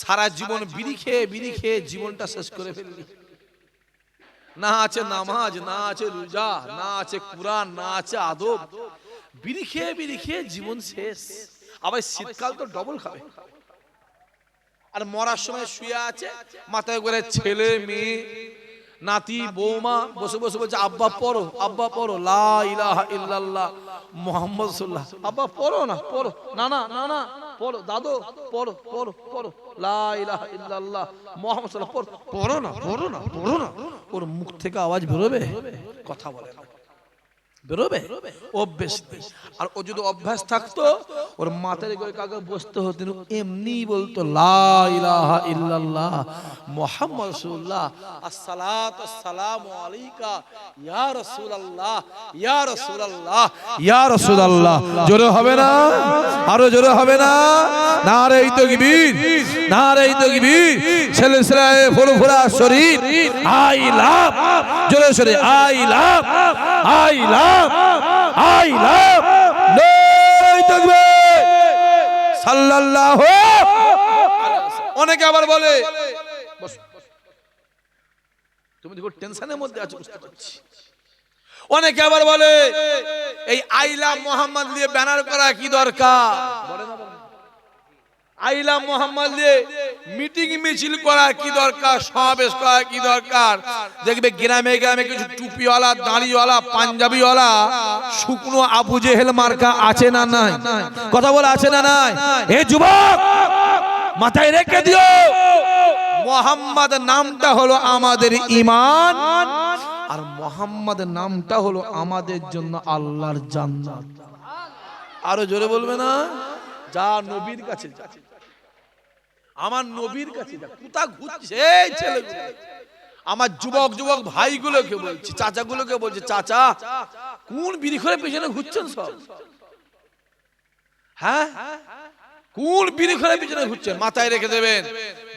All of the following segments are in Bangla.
সারা জীবন বিড়ি খেয়ে জীবনটা শেষ করে ফেললি। না আছে নামাজ, না আছে রোজা, না আছে কুরআন, না আছে আদব। বিড়ি খেয়ে জীবন শেষ। আবার শীতকাল তো ডবল খাবে। আর মরার সময় শুয়ে আছে, মাথায় করে ছেলে মেয়ে নাতি বৌমা বসে বসে বলছে আব্বা পড়ো, আব্বা পড়ো লা ইলাহা ইল্লাল্লাহ মুহাম্মদ রাসূলুল্লাহ। আব্বা পড়ো না, পড়ো না, না না না পড়ো দাদু, পড়ো পড়ো পড়ো লা ইলাহা ইল্লাল্লাহ মুহাম্মদ রাসূলুল্লাহ। পড়ো না, পড়ো না, পড়ো না। ওর মুখ থেকে আওয়াজ বেরোবে? কথা বলে না, বেরোবে? অভ্যেস নেই। আর ও যদি অভ্যাস থাকতো, ওর মাথার করে কাকে বসতে হতো, এমনি বলতো লা ইলাহা ইল্লাল্লাহ মুহাম্মদ রাসূলুল্লাহ, আসসালাতু আসসালামু আলাইকা ইয়া রাসূলুল্লাহ, ইয়া রাসূলুল্লাহ, ইয়া রাসূলুল্লাহ। জোরে হবে না? আরো জোরে হবে না? নারে তাকবীর, নারে তাকবীর। ছেলে ছেলে ফুরফুরা শরীর আই লাভ, জোরে জোরে I love, I love, I love নারে তাকবীর সাল্লাল্লাহু। অনেকে আবার বলে তুমি দেখো টেনশনের মধ্যে আছো, বুঝতে পারছি। অনেকে আবার বলে এই আই লাভ মোহাম্মদ দিয়ে ব্যানার করা কি দরকার? বলে না, আই লাভ মোহাম্মদ দিয়ে মিটিং মিছিল করা কি দরকার, সমাবেশ করা কি দরকার? দেখবে গ্রামে গ্রামে কিছু টুপিওয়ালা, দাড়িওয়ালা, পাঞ্জাবিওয়ালা শুকনো আবু জেহেল মার্কা আছে না নাই? কথা বলে আছে না নাই? এ যুবক মাথায় রেখে দিও, মোহাম্মদ নামটা হলো আমাদের ঈমান, আর মোহাম্মদ নামটা হলো আমাদের জন্য আল্লাহর জান্নাত। আরো জোরে বলবে না? যা নবীর কাছে যা, আমার নবীর কাছে যা। কোথা ঘুরছে এই ছেলেগুলো? আমার যুবক যুবক ভাইগুলোকে বলছি, চাচাগুলোকে বলছি, চাচা কোন বিড়ি করে পেছনে ঘুরছেন সব? হ্যাঁ, কোন বিড়ি করে পেছনে ঘুরছেন? মাথায় রেখে দেবেন,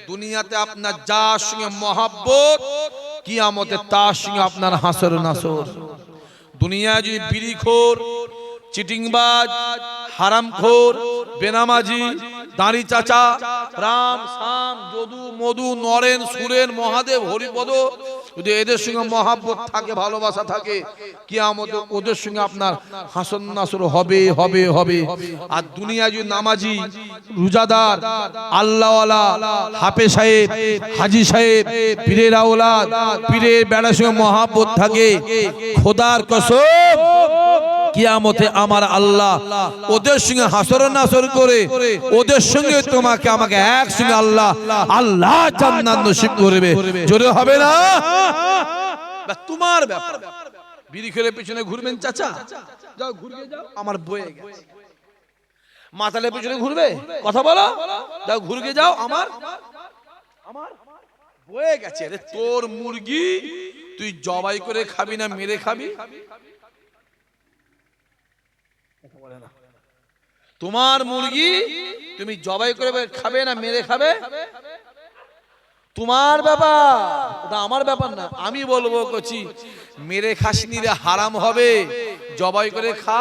দুনিয়াতে আপনার যার সঙ্গে মহব্বত, কিয়ামতে তার সঙ্গে আপনার হাসর নাসর। দুনিয়ায় যদি বিড়িখোর, চিটিংবাজ, হারামখোর, বেনামাজি, দাঁড়ি চাচা, রাম শাম যদু মধু নরেন সুরেন মহাদেব হরিপদ, যদি এদের সঙ্গে মহাব্বত থাকে, ভালোবাসা থাকে, কিয়ামতে ওদের সঙ্গে আপনার হাসর নাসর হবে হবে হবে। আর দুনিয়া যদি নামাজি, রোজাদার, আল্লাহওয়ালা, হাফেজ সাহেব, হাজি সাহেব, পীরের আওলাদ, পীরের বেড়ার সঙ্গে মহাব্বত থাকে, খোদার কসম কিয়ামতে আমার আল্লাহ ওদের সঙ্গে হাসর নাসর করে ওদের সঙ্গে তোমাকে আমাকে একসঙ্গে আল্লাহ আল্লাহ জান্নাত নসিব করবে। জোরে হবে না? তোমার ব্যাপার। বিড়ি খেলে পিছনে ঘুরবেন চাচা, যাও ঘুরে যাও, আমার বয়ে গেছে। মাতালের পিছনে ঘুরবে? কথা বলো, যাও ঘুরে যাও, আমার আমার বয়ে গেছে। আরে তোর মুরগি তুই জবাই করে খাবি না মেরে খাবি? তোমার মুরগি তুমি জবাই করে খাবে না মেরে খাবে? তোমার ব্যাপার, ওটা আমার ব্যাপার না। আমি বলবো কচি মেরে খাসনি রে, হারাম হবে, জবাই করে খা।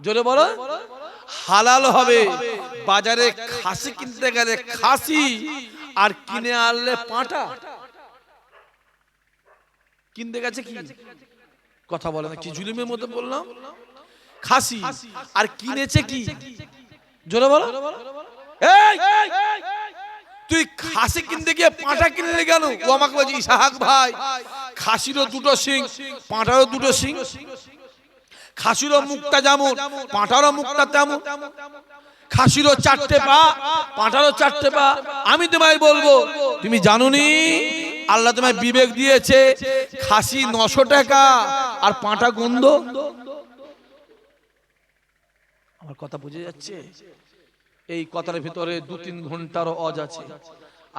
জোরে বলো, হালাল হবে। বাজারে খাসি কিনতে গেলে খাসি, আর কিনে আনলে পাঁঠা। কিনতে গেছে কি? কথা বলে না, কি জুলুমের মতো বললাম? খাসি, আর কিনেছে কি? জোরে বলো। এই তুই খাসি কিনতে গিয়ে পাঁঠা কিনলে কেন? ও আমাকে বলছে ইসাহাক ভাই, খাসিরও দুটো শিং, পাঁঠারও দুটো শিং। খাসিরও মুখটা যেমন, পাঁঠারও মুখটা তেমন। খাসিরও চারটে পা, পাঁঠারও চারটে পা। আমি তোমায় বলবো, তুমি জানোনি আল্লাহ তোমায় বিবেক দিয়েছে, খাসি 900 টাকা আর পাঁঠা গন্ধ। আমার কথা বুঝে যাচ্ছে? এই কথার ভিতরে 2-3 ঘন্টারও অজ আছে।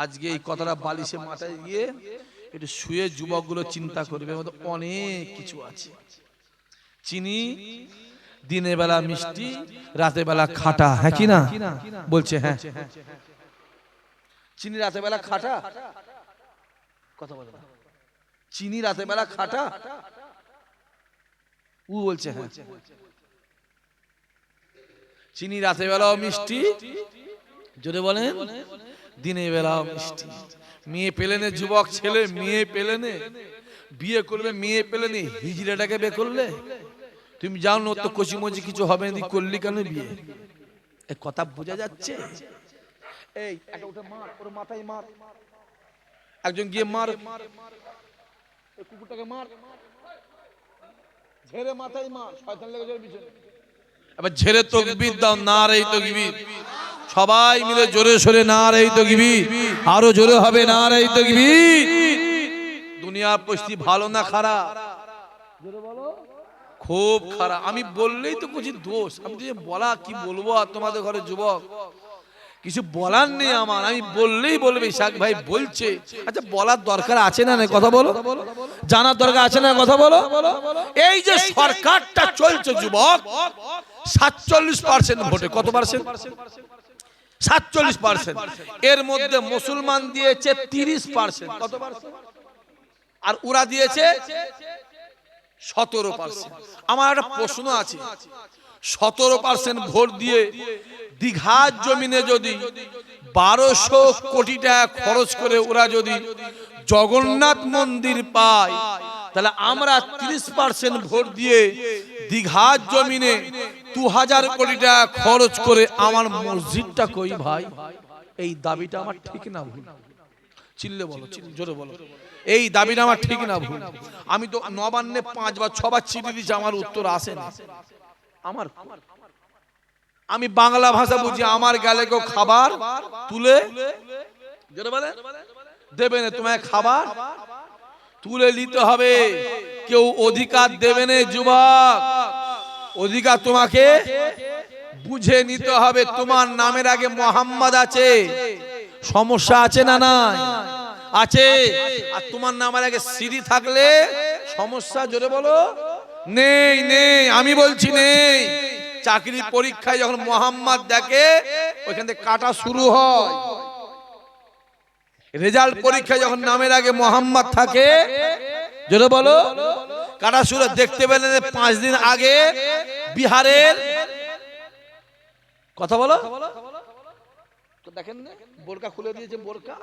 আজকে এই কথাটা বালিশে মাথায় গিয়ে একটু শুয়ে যুবকগুলো চিন্তা করবে, অনেক কিছু আছে। চিনি দিনের বেলা মিষ্টি, রাতের বেলা খাটা, হ্যাঁ কি না? বলছে হ্যাঁ। চিনি রাতের বেলা খাটা, কথা বলে না। চিনি রাতের বেলা খাটা, ও বলছে হ্যাঁ। চিনি রাতের বেলাও মিষ্টি, জোরে বলেন, দিনে বেলাও মিষ্টি। মেয়ে পেলেনে যুবক ছেলে, মেয়ে পেলেনে বিয়ে করবে, মেয়ে পেলেনে হিজড়াটাকে বিয়ে করলে। তুমি জানো তো কচিমচি কিছু হবে না, করলি কেন বিয়ে? এই কথা বোঝা যাচ্ছে? এই একটা উঠে মার, ওর মাথায় মার, একজন গিয়ে মার, কুকুরটাকে মার, ঝেড়ে মাথায় মার, শয়তান লেগে যাবে পিছনে। এবার ঝেড়ে তাকবীর দাও, নারে তাকবীর। সবাই মিলে জোরে সোরে নারে তাকবীর, আরো জোরে হবে নারে তাকবীর। দুনিয়ার পরিস্থিতি ভালো না খারাপ? জোরে বলো। খুব খারাপ। আমি বললেই তো কিছু দোষ, আমি যে বলা কি বলবো, আর তোমাদের ঘরে যুবক কিছু বলার নেই আমার, আমি বললেই বলবে ইশাক ভাই বলছে। আচ্ছা বলার দরকার আছে না? কথা বলো, জানার দরকার আছে না? কথা বলো। এই যে সরকারটা চলছে যুবক, 47% ভোটে, কত পার্সেন্ট? 47%। এর মধ্যে মুসলমান দিয়েছে 30%, কত পার্সেন্ট? আর ওরা দিয়েছে 17%। আমার একটা প্রশ্ন আছে, 17% ভোট দিয়ে দীঘার জমিনে যদি 1200 কোটি টাকা খরচ করে ওরা যদি জগন্নাথ মন্দির পায়, তাহলে আমরা 30% ভোট দিয়ে দীঘার জমিনে 2000 কোটি টাকা খরচ করে আমার মসজিদটা কই ভাই? এই দাবিটা আমার ঠিক না ভুল? চিল্লে বলো, জোরে বলো, এই দাবিটা আমার ঠিক না ভুল? আমি তো নবান্নে 5 বা 6 বার চিঠি দিয়েছি, আমার উত্তর আসে না। আমার আমি বাংলা ভাষা বুঝি, আমার গালে কেউ খাবার তুলে দেবে না, তোমায় খাবার তুলে নিতে হবে। কেউ অধিকার দেবে না যুবক, অধিকার তোমাকে বুঝে নিতে হবে। তোমার নামের আগে মোহাম্মদ আছে, সমস্যা আছে না? নাই আছে। আর তোমার নামের আগে সিরি থাকলে সমস্যা, জোরে বলো, নেই? নেই, আমি বলছি নেই। চাকরি পরীক্ষায় যখন মোহাম্মদ দেখে, ওইখান থেকে কাটা শুরু হয়। রেজাল্ট পরীক্ষায় যখন নামের আগে মোহাম্মদ থাকে, জোরে বলো, কাটা শুরু। দেখতে পেলেন 5 দিন আগে বিহারের, কথা বলো, তো দেখেন বোরকা খুলে দিয়েছে, বোরকা।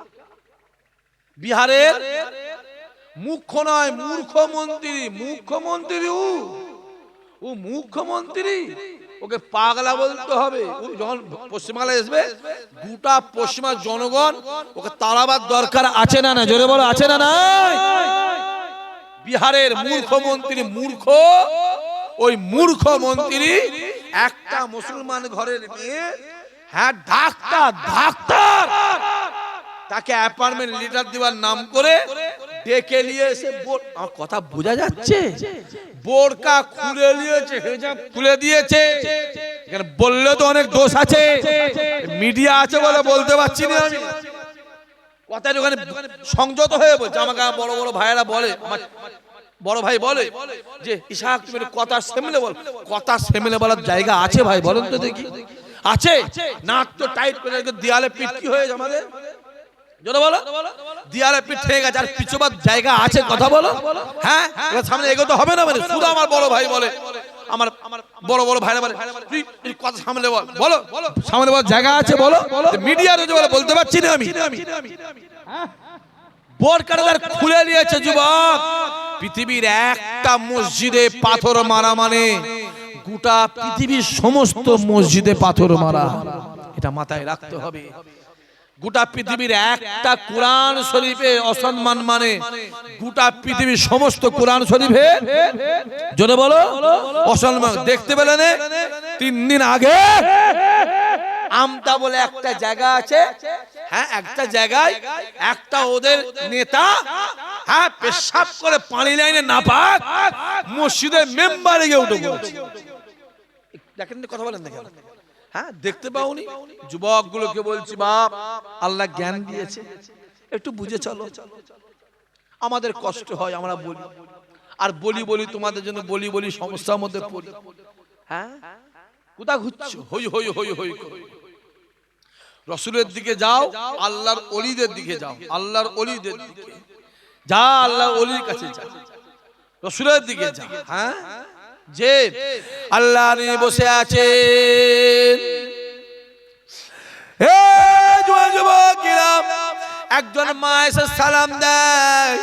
বিহারের মুখ্য নয়, মূর্খমন্ত্রী, মুখ্যমন্ত্রী, ও মুখ্যমন্ত্রী, ওকে পাগলা বলতে হবে। ও যখন পশ্চিমবাংলায় আসবে, গোটা পশ্চিমা জনগণ ওকে তাড়াবার দরকার আছে না? না, জোরে বলো, আছে না? নাই। বিহারের মুখ্যমন্ত্রী মূর্খ, ওই মূর্খমন্ত্রী একটা মুসলমান ঘরের মেয়ে, হ্যাঁ ডাক্তার, তাকে অ্যাপয়েন্টমেন্ট লেটার দেওয়ার নাম করে ডেকে নিয়ে এসে, আমার কথা বোঝা যাচ্ছে? বোরকা খুলে নিয়েছে, হিজাব খুলে দিয়েছে। এখানে বললে তো অনেক দোষ আছে, মিডিয়া আছে বলে বলতে পারছি না আমি। কথা ওখানে সংযত হয়ে বলছে। আমাকে বড় বড় ভাইয়েরা বলে, আমার বড় ভাই বলে যে ইশাক তুমি কথা সামলে বল। কথা সামলে বলার জায়গা আছে ভাই? বলেন তো দেখি, আছে? নাক তো টাইট করে দেয়ালে পিঠ কি হয়ে যায় আমাদের, জোরে বলো, দেয়ালে পিঠ ঠিক আছে, আর পিছবার জায়গা আছে? কথা বলো। হ্যাঁ, সামনে এগোতে হবে না মানে? শুধু আমার বড় ভাই বলে, আমার বড় বড় ভাইরা বলে তুই কথা সামনে বল, বলো সামনে বল, জায়গা আছে বলো। মিডিয়ার বলে বলতে পারছি না আমি। বোরকার খুলে নিয়েছে যুবক। পৃথিবীর একটা মসজিদে পাথর মারা মানে গোটা পৃথিবীর সমস্ত মসজিদে পাথর মারা, এটা মাথায় রাখতে হবে। গোটা পৃথিবীর একটা কোরআন শরীফে অসম্মান মানে গোটা পৃথিবীর সমস্ত কোরআন শরীফে, জোরে বলো, অসম্মান। দেখতে পেলেন 3 দিন আগে আমতা বলে একটা জায়গা আছে, হ্যাঁ, একটা জায়গায় একটা ওদের নেতা, হ্যাঁ, পেশাব করে পানি লাইনে নাপাক মসজিদের মেম্বারে গিয়ে উঠে পড়েছে। দেখেন, কথা বলেন না কেন? হ্যাঁ, দেখতে পাওনি? যুবক গুলোকে বলছি, বাপ আল্লাহ জ্ঞান দিয়েছে, একটু বুঝে চলো। আমাদের কষ্ট হয়, আমরা বলি, আর বলি তোমাদের জন্য বলি সমস্যার মধ্যে পড়ি। হ্যাঁ, কোথা ঘুরছো? হই হই হই হই। রসুলের দিকে যাও, আল্লাহর ওলিদের দিকে যাও, আল্লাহর ওলিদের দিকে যা, আল্লাহর ওলির কাছে যা, রসুলের দিকে যা। হ্যাঁ, যে আল্লাহ নিয়ে বসে আছেন, হে যুবকেরা, একজন মা এসে সালাম দেয়,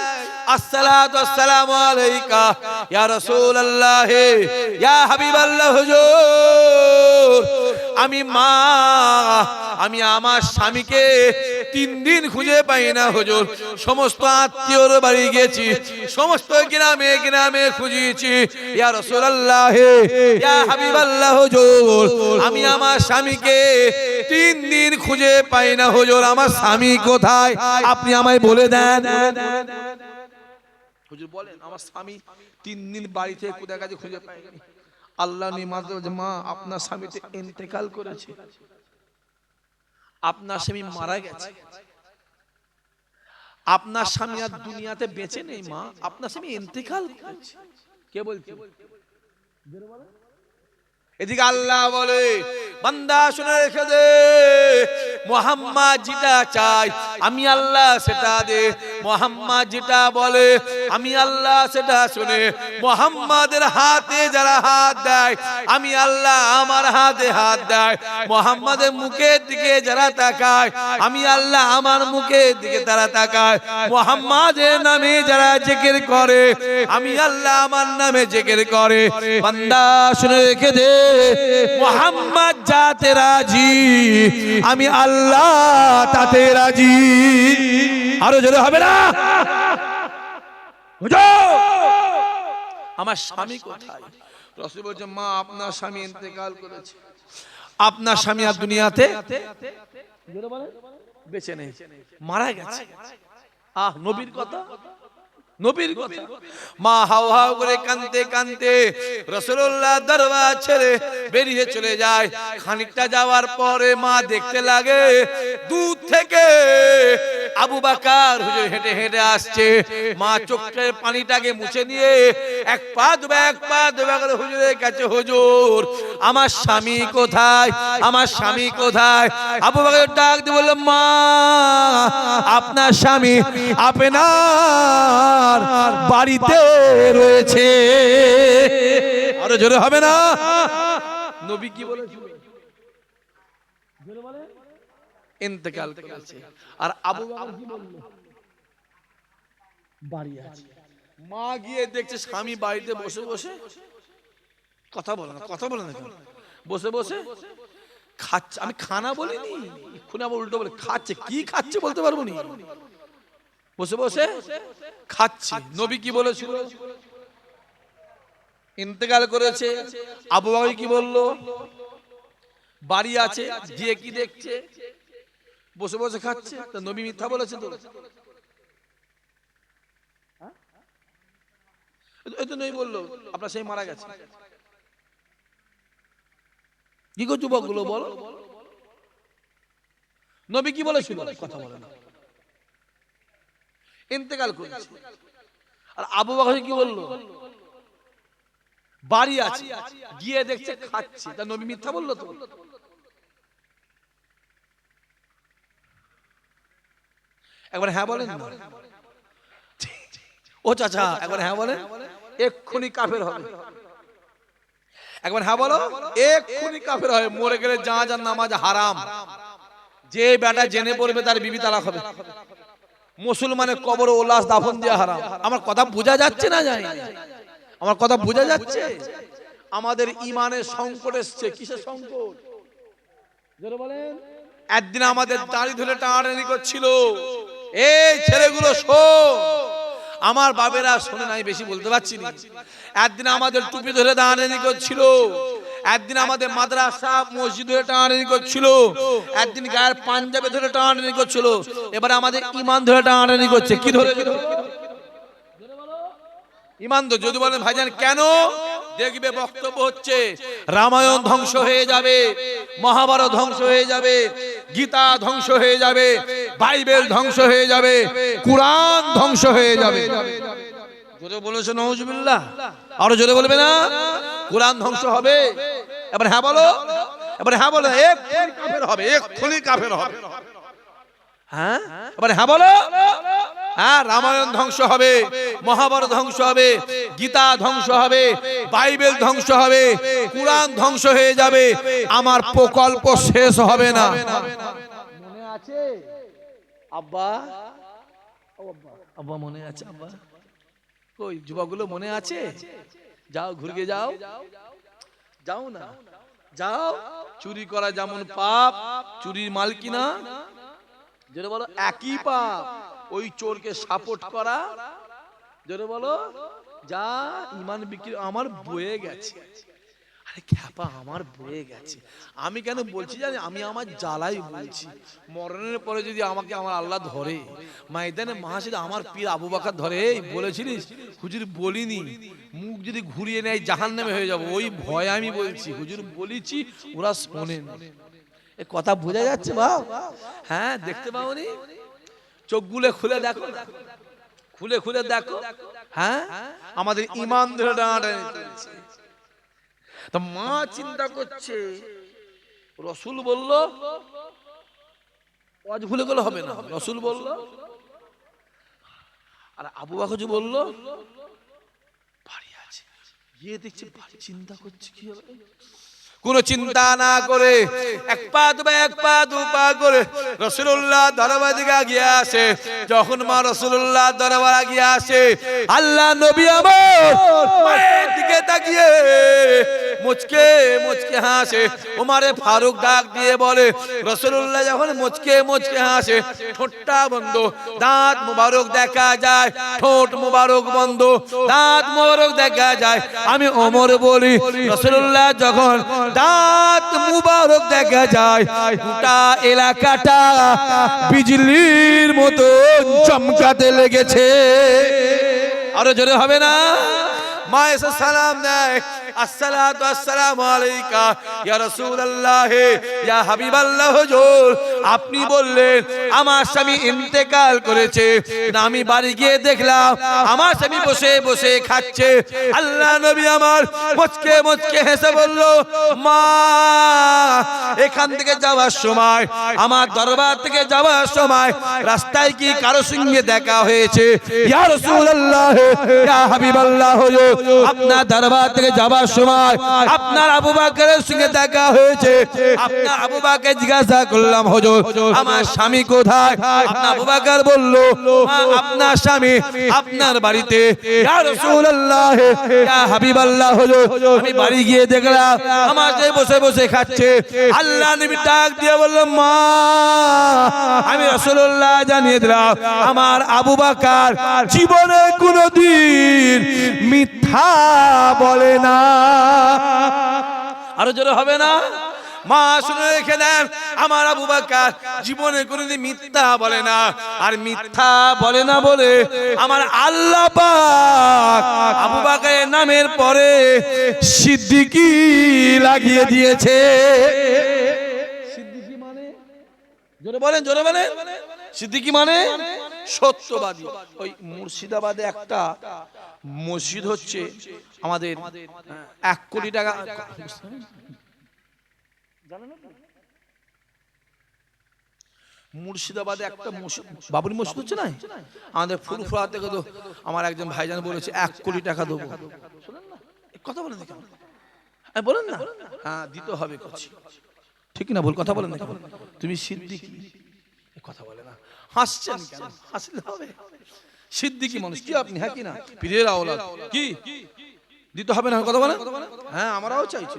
আসসালাতু আসসালামু আলাইকা ইয়া রাসূলুল্লাহ ইয়া হাবিবাল্লাহ হুজুর। আমি মা, আমি আমার স্বামীকে 3 দিন খুঁজে পাই না হুজুর। সমস্ত আত্মীয়র বাড়ি গেছি, সমস্ত গ্রামে গ্রামে খুঁজেছি। ইয়া রাসূলুল্লাহ ইয়া হাবিবাল্লাহ হুজুর, আমি আমার স্বামীকে 3 দিন খুঁজে পাই না হুজুর। আমার স্বামী কোথায়, আপনি আমায় বলে দেন। হুজুর বলেন, আমার স্বামী 3 দিন বাড়ি থেকে কোথায় কাছে খুঁজে পাইনি। আল্লাহ নিমাজ মা, আপনার স্বামী তো ইন্তেকাল করেছে, আপনার স্বামী মারা গেছে, আপনার স্বামী আর দুনিয়াতে বেঁচে নেই মা, আপনার স্বামী ইন্তেকাল করেছে। কে বলছে? এদিকে আল্লাহ বলে, বান্দা শুনে রেখে দে, মুহাম্মদ যেটা চাই আমি আল্লাহ সেটা দে। মুহাম্মদ যেটা বলে আমি আল্লাহ সেটা শুনে। মুহাম্মাদের হাতে যারা হাত দেয় আমি আল্লাহ আমার হাতে হাত দেয়। মুহাম্মাদের মুখের দিকে যারা তাকায় আমি আল্লাহ আমার মুখের দিকে তারা তাকায়। মুহাম্মাদের নামে যারা জিকির করে আমি আল্লাহ আমার নামে জিকির করে। বান্দা শুনে রেখে দে, মুহাম্মদ যাতে রাজি আমি আল্লাহ তাতে রাজি। আরো জোরে হবে না? আমার স্বামী কোথায়? রাসূল বলেন, মা আপনার স্বামী ইন্তেকাল করেছে, আপনার স্বামী আর দুনিয়াতে বেঁচে নেই, মারা গেছে। নবীর কথা, নবীর কথা। মা হাও হাও করে কাঁদতে কাঁদতে রাসূলুল্লাহ দরবার ছেড়ে বেরিয়ে চলে যায়। খানিকটা যাওয়ার পরে মা দেখতে লাগে দূর থেকে আবু বকর হুজুর হেঁটে হেঁটে আসছে। মা চোখের পানিটাকে মুছে নিয়ে এক পা দুবা করে হুজুরের কাছে, হুজুর আমার স্বামী কোথায়, আমার স্বামী কোথায়? আবু বকর ডাক দিয়ে বলল, মা আপনার স্বামী আপনার বাড়িতে রয়েছে। আরো জোরে হবে না? নবী কি বলেছিল? ইন্তেকাল করেছে। আর আবু বকর কি বলল? বাড়ি আছে। মা গিয়ে দেখছে স্বামী বাড়িতে বসে বসে কথা বলে না, কথা বলে না, বসে বসে খাচ্ছে। আমি খানা বলিনি, এক্ষুনি আবার উল্টো বলে খাচ্ছে। কি খাচ্ছে বলতে পারবো না, বসে বসে খাচ্ছে। নবী কি বলেছিল? ইন্তেকাল করেছে। আবু বকর কি বলল? বাড়ি আছে। গিয়ে কি দেখছে? বসে বসে খাচ্ছে। তা নবী মিথ্যা বলেছে তো? এই তো নবী বললো আপনার সেই মারা গেছে। কি গো যুবক গুলো বলো, নবী কি বলেছিল? কথা বলে না, ইন্তেকাল করেছে। আর আবু বকর কি বলল? বাড়ি আছে। গিয়ে দেখছে খাচ্ছে। তা নবী মিথ্যা বললো তো? একবার হ্যাঁ বলেন না। ও চাচা একবার হ্যাঁ বলেন, এক্ষুনি কাফের হবে। একবার হ্যাঁ বলো, এক্ষুনি কাফের হবে। মরে গেলে জানাজার নামাজ হারাম। যে বেটা জেনে পড়বে তার বিবি তালাক হবে। মুসলমানের কবর ও লাশ দাফন দেওয়া হারাম। আমার কথা বোঝা যাচ্ছে না? যায় আমার কথা বোঝা যাচ্ছে? আমাদের ইমানের সংকট এসছে। কিসের সংকট? জোরে বলেন। একদিন আমাদের দাড়ি ধরে টানাটানি করছিল। এই ছেলেগুলো শোন, আমার বাবেরা শোনে নাই, বেশি বলতে পারছি না। একদিন আমাদের টুপি ধরে টানাটানি করছিল। একদিন আমাদের মাদ্রাসা মসজিদ ধরে টানাটানি করছিল। একদিন গায়ের পাঞ্জাবি ধরে টানাটানি করছিল। এবার আমাদের ইমান ধরে টানাটানি করছে। কি ধরে? ইমান তো। যদি বলেন ভাইজান কেন? দেখবে বক্তব্য হচ্ছে রামায়ণ ধ্বংস হয়ে যাবে, মহাভারত ধ্বংস হয়ে যাবে, গীতা ধ্বংস হয়ে যাবে, বাইবেল ধ্বংস হয়ে যাবে, কুরআন ধ্বংস হয়ে যাবে। জোরে বলেছো নাউজুবিল্লাহ? আরো জোরে বলবে না? কুরআন ধ্বংস হবে। এবার হ্যাঁ বলো, এবার হ্যাঁ বলো। এক্ষুনি কাফের হবে, এক্ষুনি কাফের হবে। হ্যাঁ এবার হ্যাঁ বলো। হ্যাঁ, রামায়ণ ধ্বংস হবে, মহাভারত ধ্বংস হবে, গীতা ধ্বংস হবে, বাইবেল ধ্বংস হবে, কুরআন ধ্বংস হয়ে যাবে। আমার প্রকল্প শেষ হবে না। মনে আছে? আব্বা, আব্বা মনে আছে? আব্বা কই? যুবকগুলো মনে আছে? যাও ঘুরে যাও, যাও না, যাও। চুরি করা যেমন পাপ, চুরির মালকিনা যেটা বলো একই পাপ। ওই চোরকে সাপোর্ট করা, যেটা বলো যা ইমান বিক্রি আমার বয়ে গেছে। আরে খ্যাপা, আমার বয়ে গেছে। আমি কেন বলছি জানি? আমি আমার জ্বালাই বলছি। মরণের পরে যদি আমাকে আমার আল্লাহ ধরে, ময়দানে মাহশরে আমার পীর আবু বকর ধরে, এই বলেছিলিস হুজুর বলিনি, মুখ যদি ঘুরিয়ে নেয় জাহান্নামে হয়ে যাব, ওই ভয় আমি বলছি। হুজুর বলেছি, ওরা শোনেন। এ কথা বোঝা যাচ্ছে বাপ? হ্যাঁ, দেখতে পাওনি? চোখগুলো খুলে দেখো, খুলে খুলে দেখো। হ্যাঁ, আমাদের ইমান ধরে টানাটানি চলছে। তা মা চিন্তা করছে, রসুল বলল ওয়াজ ভুলে গেলে হবে না, রসুল বলল, আর আবু বকর বলল বাড়ি আছে। গিয়ে দেখছে বাড়ি, চিন্তা করছে কি হবে। কোন চিন্তা না করে এক পা দু পা করে রাসূলুল্লাহ দরবার দিকে গিয়ে আসে। যখন মা রাসূলুল্লাহ দরবার গিয়ে আসে, আল্লাহ নবী আমার মায়ের দিকে তাকিয়ে মুচকে মুচকে হাসে। ওমরে ফারুক ডাক দিয়ে বলে, রাসূলুল্লাহ যখন মুচকে মুচকে হাসে, ঠোঁটটা বন্ধ, দাঁত মোবারক দেখা যায়, ঠোঁট মোবারক বন্ধ, দাঁত মোবারক দেখা যায়। আমি ওমর বলি, রাসূলুল্লাহ যখন দাঁত মুবারক দেখা যায়, গোটা এলাকাটা বিজলির মতো চমকাতে লেগেছে। আরো জোরে হবে না? মা এসে সালাম দেয়, আসসালাতু আসসালামু আলাইকা ইয়া রাসূলুল্লাহ ইয়া হাবিবাল্লাহ। হুজুর আপনি বললেন আমার স্বামী ইন্তেকাল করেছে, না আমি বাড়ি গিয়ে দেখলাম আমার স্বামী বসে বসে খাচ্ছে। আল্লাহ নবী আমার মুচকে মুচকে হেসে বলল, মা এখান থেকে যাওয়ার সময়, আমার দরবার থেকে যাওয়ার সময় রাস্তায় কি কারো সঙ্গে দেখা হয়েছে? ইয়া রাসূলুল্লাহ ইয়া হাবিবাল্লাহ, হুজুর আপনার দরবার থেকে যাওয়ার সময় আপনার আবু বকরের সঙ্গে দেখা হয়েছে। আপনার আবু বকরকে জিজ্ঞাসা করলাম, হুজুর আমার স্বামী কোথায়? আপনার আবু বকর বলল, আপনার স্বামী আপনার বাড়িতে। ইয়া রাসূলুল্লাহ ইয়া হাবিবাল্লাহ, হুজুর আমি বাড়ি গিয়ে দেখলাম আমার যে বসে বসে খাচ্ছে। আল্লাহ নবী ডাক দিয়ে বলল, মা আমি রাসূলুল্লাহ জানিয়ে দিলাম আমার আবু বকর জীবনে কোনোদিন মিথ্যা বলে না। আরো জোরে হবে না? মা শুনে রেখে দেন, আমার আবু বকর জীবনে কোনোদিন মিথ্যা বলে না। আর মিথ্যা বলে না বলে আমার আল্লাহ পাক আবু বকরের নামের পরে সিদ্দিকী লাগিয়ে দিয়েছে। সিদ্দিকী মানে জোরে বলেন, জোরে বলেন। সিদ্দিকী মানে সত্যবাদী। ওই মুর্শিদাবাদে একটা মসজিদ হচ্ছে আমাদের 1 কোটি টাকা, মুর্শিদাবাদে একটা মসজিদ, বাবরি মসজিদ হচ্ছে না আমাদের ফুরফুরা থেকে। তো আমার একজন ভাইজান বলেছে 1 কোটি টাকা দেবো। কথা বলেন না, বলেন না। হ্যাঁ দিতে হবে, করছি ঠিক না? ভুল কথা বলেন না। তুমি সিদ্দিকী কথা বলে না, হাসছেন কেন? হাসলে হবে। সিদ্দিকী মানুষ কি আপনি? হ্যাঁ কি না? পীরের আওলাদ কি দিতে হবে না? কথা বলেন। হ্যাঁ আমরাও চাইছি,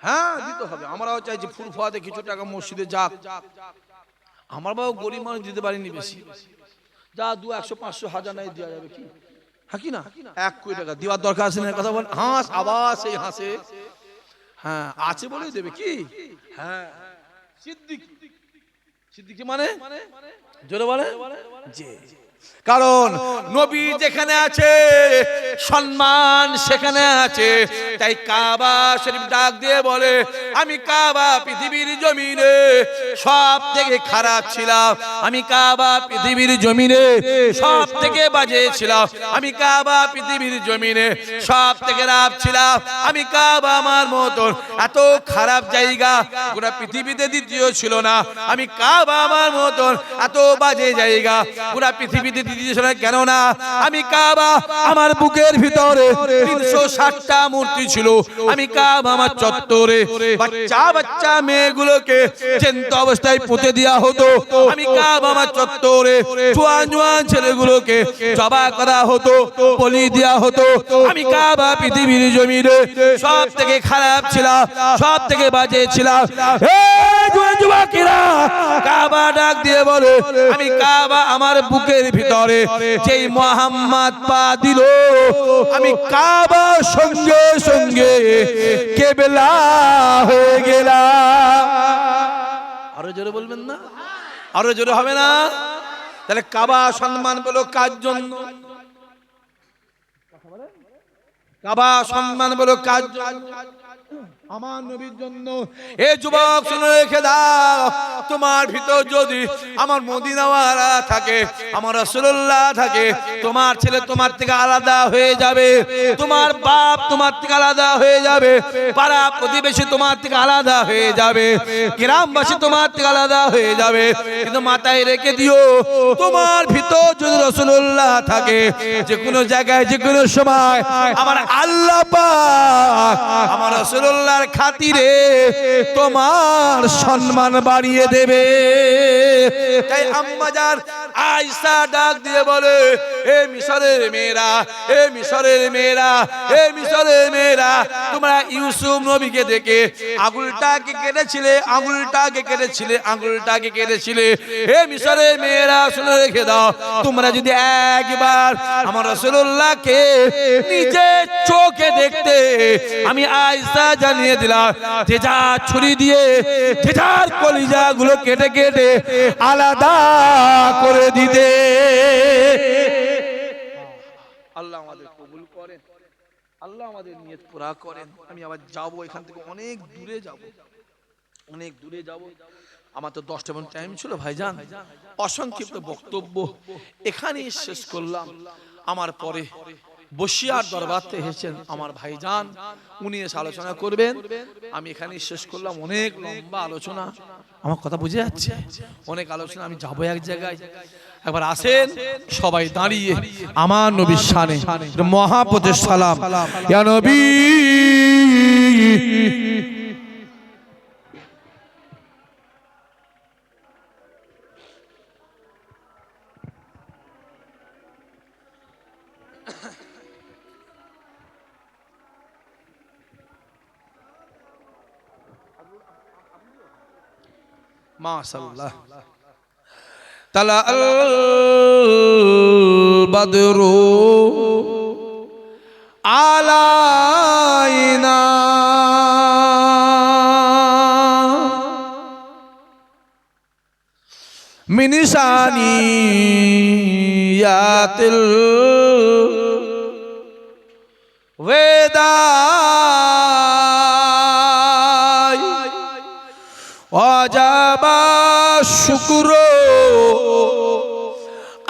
হ্যাঁ দিতে হবে। আমরাও চাইছি ফুরফুরাতে কিছু টাকা মসজিদে যাক। আমার বাবা গরিব মানুষ, দিতে পারিনি বেশি, যা 200, 100, 500, 1000 নাই দেওয়া যাবে কি? হ্যাঁ কি না? 1 কোটি টাকা দেওয়ার দরকার আছে না? কথা বলেন। হাস আবার সেই হাসে। হ্যাঁ আছে বলেই দেবে কি? হ্যাঁ সিদ্দিকী। সিদ্দিকী মানে জোরে বলে যে, কারণ নবী যেখানে আছে সম্মান সেখানে আছে। তাই কাবা শরীফ ডাক দিয়ে বলে, আমি কাবা পৃথিবীর জমিনে সব থেকে খারাপ ছিলাম, আমি কাবা পৃথিবীর জমিনে সব থেকে বাজে ছিলাম, আমি কাবা পৃথিবীর জমিনে সব থেকে খারাপ ছিলাম, আমি কাবা আমার মতন এত খারাপ জায়গা গোটা পৃথিবীতে দ্বিতীয় ছিল না, আমি কাবা আমার মতন এত বাজে জায়গা গোটা পৃথিবী পৃথিবীতে দ্বিতীয় না, কেননা আমি কাবা আমার বুকের ভিতরে 360টা মূর্তি ছিল। আমি কাবা আমার চত্বরে বাচ্চা বাচ্চা মেয়েগুলোকে জ্যান্ত অবস্থায় পুঁতে দেওয়া হতো। আমি কাবা আমার চত্বরে জোয়ান জোয়ান ছেলেগুলোকে জবাই করা হতো, বলি দেওয়া হতো। আমি কাবা পৃথিবীর জমিনে সব থেকে খারাপ ছিলাম, সব থেকে বাজে ছিলাম। যুবকেরা কাবা ডাক দিয়ে বলে, আমি কাবা আমার বুকের ভিতরে যেই মুহাম্মদ পা দিল, আমি কাবা সঙ্গে সঙ্গে কেবলা হয়ে গেলাম। আরো জোরে বলবেন না? আরো জোরে হবে না? তাহলে কাবা সম্মান পেল কার জন্য? কাবা সম্মান পেল কার জন্য? আমার নবীর জন্য। এ যুবক শুনে রেখে দাও, তোমার ভিতর যদি আমার মদিনাওয়ালা থাকে, আমার রাসূলুল্লাহ থাকে, তোমার ছেলে তোমার থেকে আলাদা হয়ে যাবে, তোমার বাপ তোমার থেকে আলাদা হয়ে যাবে, পাড়া প্রতিবেশী তোমার থেকে আলাদা হয়ে যাবে, গ্রামবাসী তোমার থেকে আলাদা হয়ে যাবে। কিন্তু মাথায় রেখে দিও, তোমার ভিতর যদি রাসূলুল্লাহ থাকে, যে কোনো জায়গায় যে কোনো সময় আমার আল্লাহ পাক আমার রাসূলুল্লাহ খাতিরে তোমার সম্মান বাড়িয়ে দেবে। তাই আম্মা জান আয়েশা ডাক দিয়ে বলে, এ মিশরের মেয়েরা, এ মিশরের মেয়েরা, এ মিশরের মেয়েরা, তোমরা ইউসুফ নবীকে দেখে আঙুলটাকে কেটেছিলে, আঙুলটাকে কেটেছিলে, আঙুলটাকে কেটেছিলে। হে মিশরের মেয়েরা শুনে রেখে দাও, তোমরা যদি একবার আমার রাসূলুল্লাহকে নিজের চোখে দেখতে, আমি আয়েশা জানিয়ে দিলাম, যে যা ছুরি দিয়ে যে যার কলিজা গুলো কেটে কেটে আলাদা করে দিতে। আল্লাহ আমাদের কবুল করেন, আল্লাহ আমাদের নিয়ত পুরা করেন। আমি আবার যাবো, এখান থেকে অনেক দূরে যাব, অনেক দূরে যাব। আমার তো 10টা মিনিট টাইম ছিল ভাইজান, অসংক্ষিপ্ত বক্তব্য এখানেই শেষ করলাম। আমার পরে বসিয়ার দরবারতে এসেছেন আমার ভাইজান, উনি এসে আলোচনা করবেন। আমি এখানেই শেষ করলাম। অনেক লম্বা আলোচনা, আমার কথা বুঝে যাচ্ছে? অনেক আলোচনা, আমি যাবো এক জায়গায়। একবার আসেন সবাই দাঁড়িয়ে আমার নবীর শানে মহাপদের সালাম। ইয়া নবী মাশাআল্লাহ। তালা আল বদরু আলাইনা মিন শানিয়াতিল ওয়াদা ওয়াজাবা শুকরু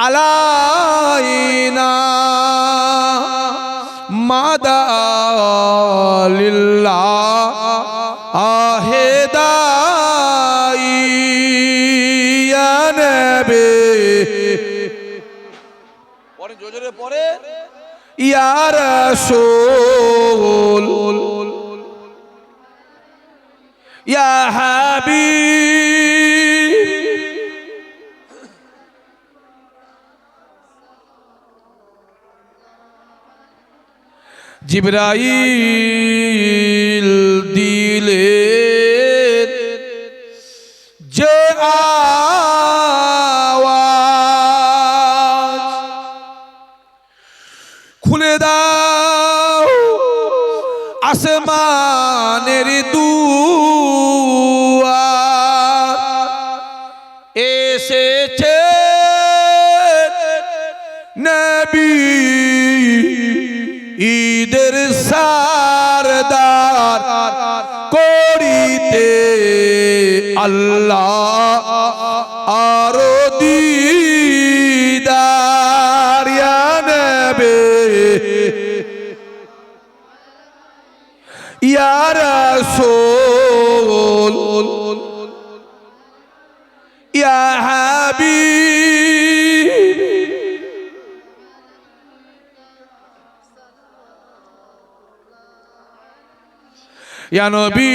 আলাইনা মাদা লিল্লাহ আহেদাই ইয়া নবী। পরে জোরে পরে ইয়া রাসূল ইয়া হাবিব জিবরাইল দিলেন যে আওয়াজ, খুলে দাও আসমানের দুয়ার, এসেছে নবী ঈদের সারদার করিতে আল্লাহ আরো দিদার। ইয়া নবী ইয়া রাসূল ইয়া হাবিব ইয়া নবী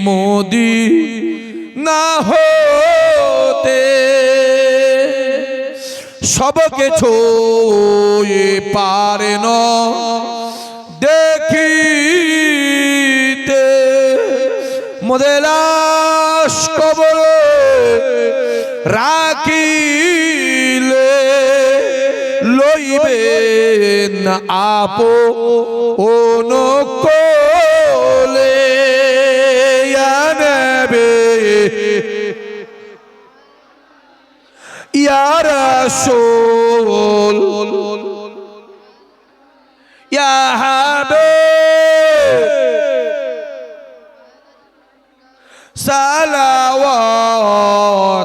মদিনা হতে সবকে ছুঁয়ে পারে না দেখিতে মোদের লাশ কবরে রাখিলে লইবে না আপন কোলে ইয়া নবী ইয়া রাসূল ইয়া হাবিব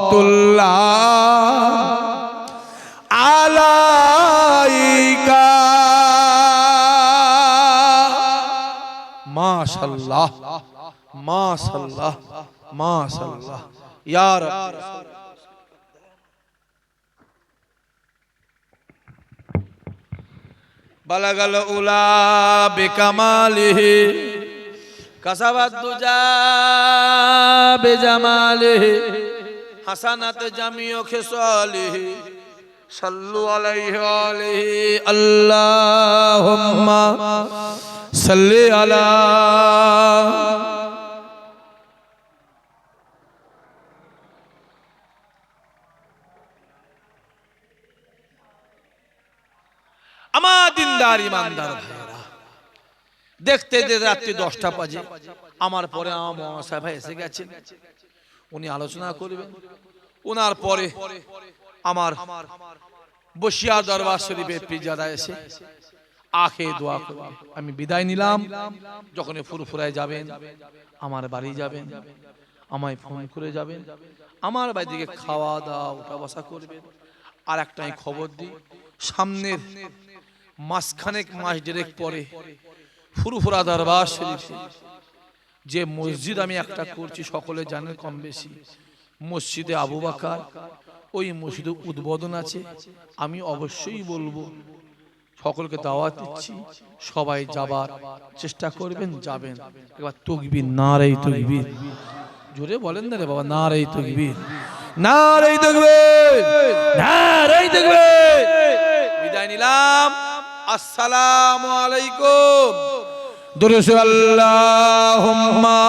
সালাওয়াতুল্লাহ আলাইকা মাশাআল্লাহ মাশাআল্লাহ মাশাআল্লাহ ইয়া রাব্বি বালাগাল উলা বিকামালিহি কাসাবাত দুজা বেজামালিহি হাসানাত জামিউ খিসালিহি সাল্লু আলাইহি ওয়া আলিহি আল্লাহুম্মা সাল্লি আলা আমার দিনদার ইমানদার ভাইরা দেখতে দেখতে রাত্রি 10টা বাজে আমার পরে আমার মামা সাহেব এসে গেছেন উনি আলোচনা করবেন ওনার পরে আমার বসিয়া দরবার শরীফে পীরজাদা এসে আখে দোয়া করবে আমি বিদায় নিলাম যখন ফুরফুরায় যাবেন আমার বাড়ি যাবেন আমায় ফোন করে যাবেন আমার বাড়ি থেকে খাওয়া দাওয়া উঠা বসা করবেন আর একটা খবর দিই সামনের মাসখানেক মাস দেড়েক পরে ফুরফুরা দরবার শরীফে যে মসজিদ আমি একটা করছি সকলে জানেন কম বেশি মসজিদে আবু বকর ওই মসজিদে উদ্বোধন আছে আমি অবশ্যই বলবো সকলকে দাওয়াত দিচ্ছি সবাই যাবার চেষ্টা করবেন যাবেন একবার তাকবীর নারে তাকবীর জোরে বলেন না রে বাবা নারে তাকবীর নারে তাকবীর নারে তাকবীর বিদায় নিলাম আসসালামু আলাইকুম দুরূদ আল্লাহুম্মা